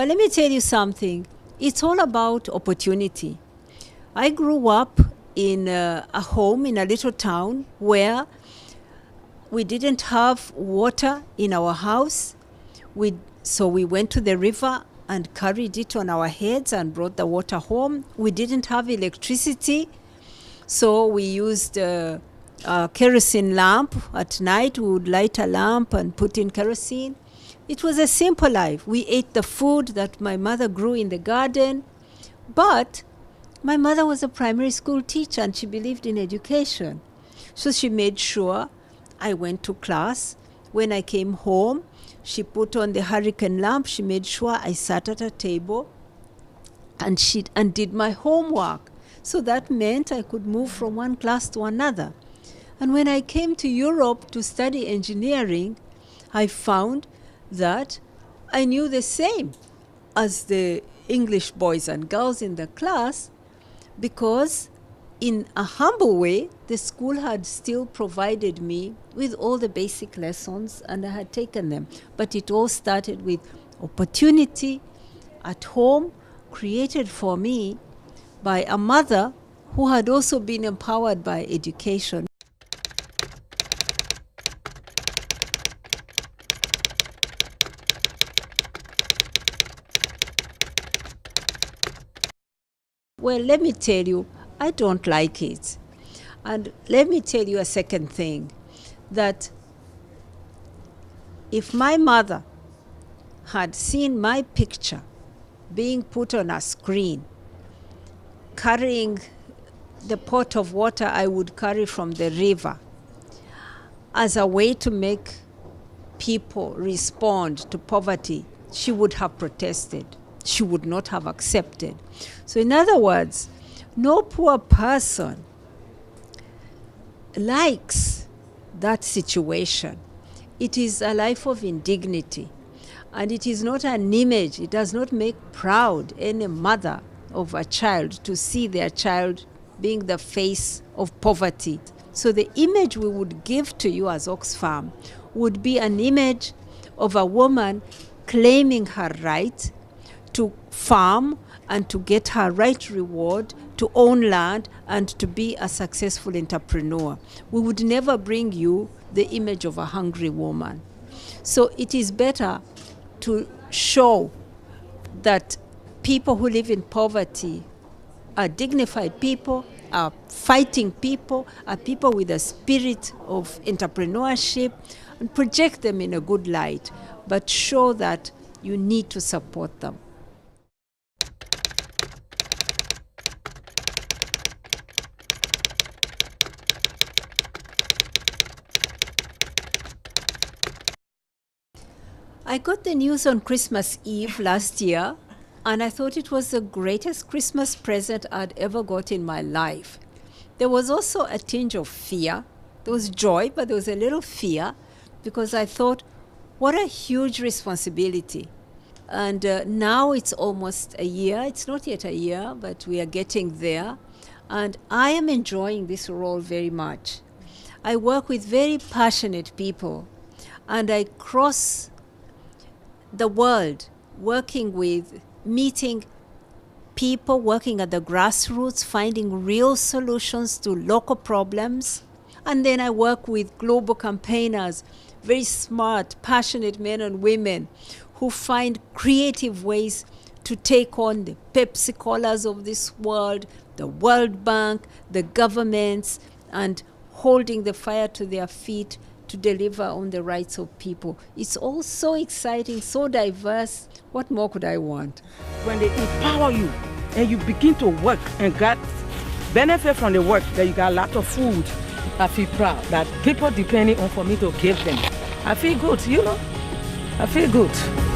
let me tell you something. It's all about opportunity. I grew up in a home in a little town where we didn't have water in our house. So we went to the river and carried it on our heads and brought the water home. We didn't have electricity, so we used a kerosene lamp. At night, we would light a lamp and put in kerosene. It was a simple life. We ate the food that my mother grew in the garden. But my mother was a primary school teacher and she believed in education. So she made sure I went to class. When I came home, she put on the hurricane lamp. She made sure I sat at a table and did my homework. So that meant I could move from one class to another. And when I came to Europe to study engineering, I found that I knew the same as the English boys and girls in the class, because in a humble way, the school had still provided me with all the basic lessons and I had taken them. But it all started with opportunity at home created for me by a mother who had also been empowered by education. Well, let me tell you, I don't like it. And let me tell you a second thing, that if my mother had seen my picture being put on a screen, carrying the pot of water I would carry from the river as a way to make people respond to poverty, she would have protested. She would not have accepted. So in other words, no poor person likes that situation. It is a life of indignity. And it is not an image. It does not make proud any mother of a child to see their child being the face of poverty. So the image we would give to you as Oxfam would be an image of a woman claiming her right to farm and to get her right reward, to own land, and to be a successful entrepreneur. We would never bring you the image of a hungry woman. So it is better to show that people who live in poverty are dignified people, are fighting people, are people with a spirit of entrepreneurship, and project them in a good light, but show that you need to support them. I got the news on Christmas Eve last year, and I thought it was the greatest Christmas present I'd ever got in my life. There was also a tinge of fear. There was joy, but there was a little fear, because I thought, what a huge responsibility. And now it's almost a year. It's not yet a year, but we are getting there. And I am enjoying this role very much. I work with very passionate people, and I cross the world, meeting people, working at the grassroots, finding real solutions to local problems. And then I work with global campaigners, very smart, passionate men and women who find creative ways to take on the Pepsi Colas of this world, the World Bank, the governments, and holding the fire to their feet to deliver on the rights of people. It's all so exciting, so diverse. What more could I want? When they empower you and you begin to work and get benefit from the work, that you got a lot of food, I feel proud that people depending on for me to give them. I feel good, I feel good.